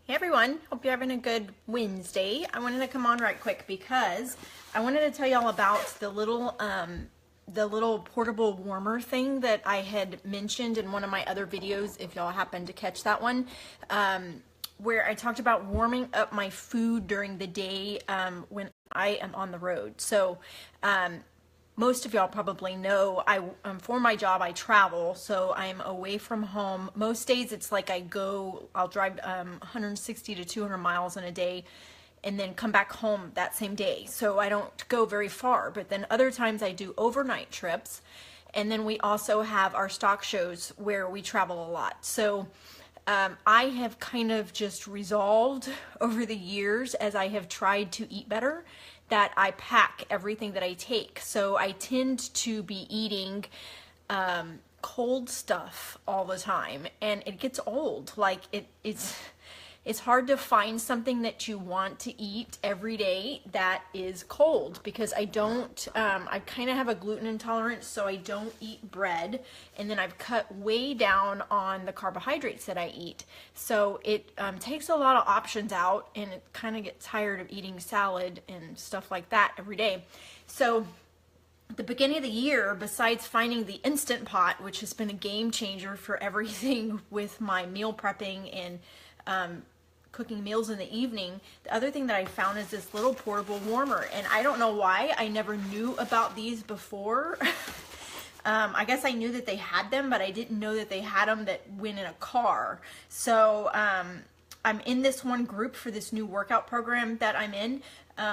Hey everyone, hope you're having a good Wednesday. I wanted to come on right quick because I wanted to tell y'all about the little portable warmer thing that I had mentioned in one of my other videos, if y'all happened to catch that one, where I talked about warming up my food during the day when I am on the road. So most of y'all probably know for my job I travel, so I'm away from home. Most days it's like I'll drive 160 to 200 miles in a day and then come back home that same day. So I don't go very far, but then other times I do overnight trips. And then we also have our stock shows where we travel a lot. So I have kind of just resolved over the years, as I have tried to eat better, that I pack everything that I take. So I tend to be eating cold stuff all the time, and it gets old. Like it's hard to find something that you want to eat every day that is cold, because I kind of have a gluten intolerance, so I don't eat bread, and then I've cut way down on the carbohydrates that I eat. So it takes a lot of options out, and it kind of get tired of eating salad and stuff like that every day. So at the beginning of the year, besides finding the Instant Pot, which has been a game changer for everything with my meal prepping and cooking meals in the evening, the other thing that I found is this little portable warmer. And I don't know why I never knew about these before. I guess I knew that they had them, but I didn't know that they had them that went in a car. So I'm in this one group for this new workout program that I'm in,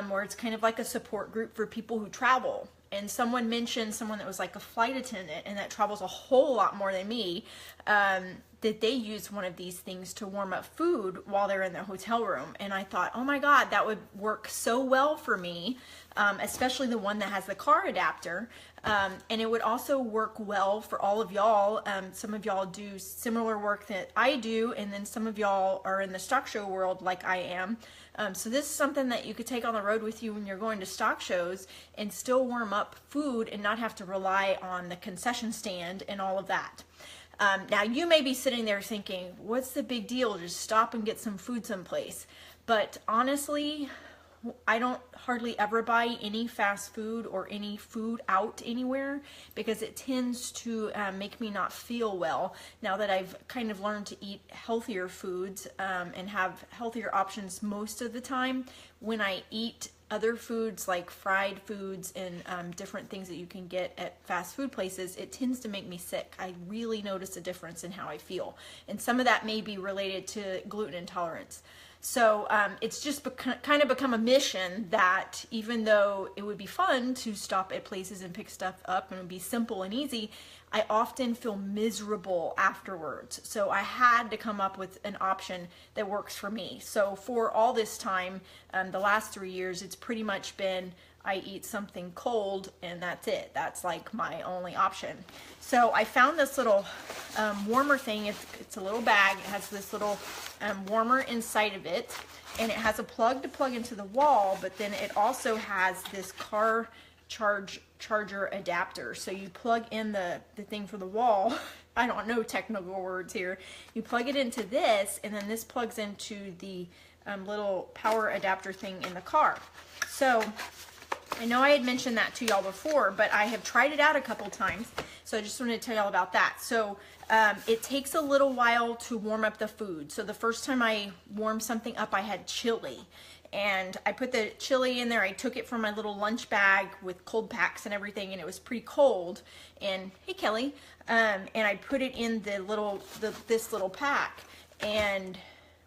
where it's kind of like a support group for people who travel. And someone mentioned, someone that was like a flight attendant and that travels a whole lot more than me, that they use one of these things to warm up food while they're in their hotel room. And I thought, oh my God, that would work so well for me, especially the one that has the car adapter. And it would also work well for all of y'all. Some of y'all do similar work that I do, and then some of y'all are in the stock show world like I am. So this is something that you could take on the road with you when you're going to stock shows and still warm up food and not have to rely on the concession stand and all of that. Now you may be sitting there thinking, what's the big deal? Just stop and get some food someplace. But honestly, I don't hardly ever buy any fast food or any food out anywhere, because it tends to make me not feel well. Now that I've kind of learned to eat healthier foods and have healthier options most of the time, when I eat other foods like fried foods and different things that you can get at fast food places, it tends to make me sick. I really notice a difference in how I feel. And some of that may be related to gluten intolerance. So it's just kind of become a mission that, even though it would be fun to stop at places and pick stuff up and it would be simple and easy, I often feel miserable afterwards. So I had to come up with an option that works for me. So for all this time, the last 3 years, it's pretty much been I eat something cold and that's it. That's like my only option. So I found this little warmer thing. It's a little bag. It has this little warmer inside of it, and it has a plug to plug into the wall, but then it also has this car charger adapter. So you plug in the thing for the wall. I don't know technical words here. You plug it into this, and then this plugs into the little power adapter thing in the car. So I know I had mentioned that to y'all before, but I have tried it out a couple times, so I just wanted to tell y'all about that. So it takes a little while to warm up the food. So the first time I warmed something up, I had chili, and I put the chili in there. I took it from my little lunch bag with cold packs and everything, and it was pretty cold. And hey, Kelly, and I put it in this little pack and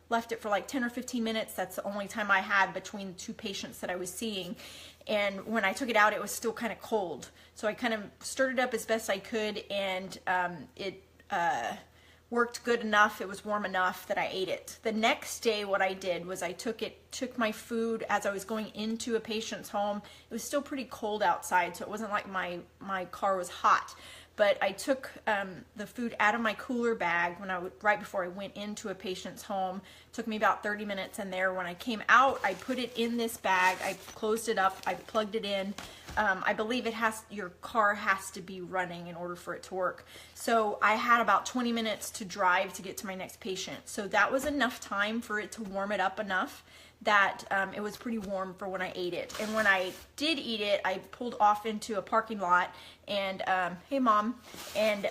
left it for like 10 or 15 minutes. That's the only time I had between two patients that I was seeing. And when I took it out, it was still kind of cold. So I kind of stirred it up as best I could, and it worked good enough. It was warm enough that I ate it. The next day, what I did was I took my food as I was going into a patient's home. It was still pretty cold outside, so it wasn't like my car was hot. but I took the food out of my cooler bag right before I went into a patient's home. It took me about 30 minutes in there. When I came out, I put it in this bag. I closed it up. I plugged it in. I believe your car has to be running in order for it to work. So I had about 20 minutes to drive to get to my next patient. So that was enough time for it to warm it up enough that it was pretty warm for when I ate it. And when I did eat it, I pulled off into a parking lot and, hey mom, and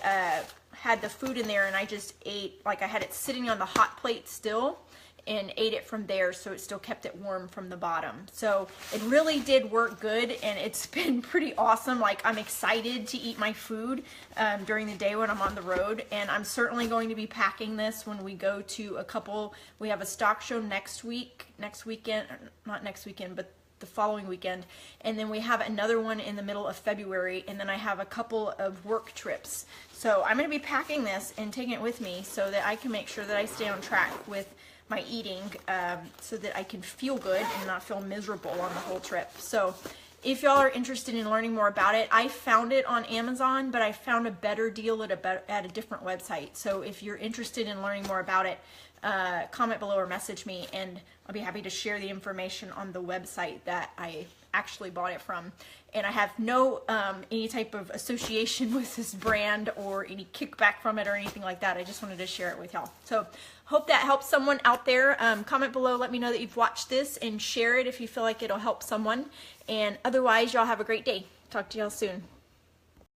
had the food in there, and I just ate, like I had it sitting on the hot plate still, and ate it from there, so it still kept it warm from the bottom. So it really did work good, and it's been pretty awesome. Like, I'm excited to eat my food during the day when I'm on the road, and I'm certainly going to be packing this when we go to we have a stock show next weekend, not next weekend, but the following weekend, and then we have another one in the middle of February, and then I have a couple of work trips. So I'm going to be packing this and taking it with me so that I can make sure that I stay on track with my eating, so that I can feel good and not feel miserable on the whole trip. So if y'all are interested in learning more about it, I found it on Amazon, but I found a better deal at a different website. So if you're interested in learning more about it, comment below or message me, and I'll be happy to share the information on the website that I actually bought it from. And I have no any type of association with this brand or any kickback from it or anything like that. I just wanted to share it with y'all. So hope that helps someone out there. Comment below, let me know that you've watched this, and share it if you feel like it'll help someone. And otherwise, y'all have a great day. Talk to y'all soon.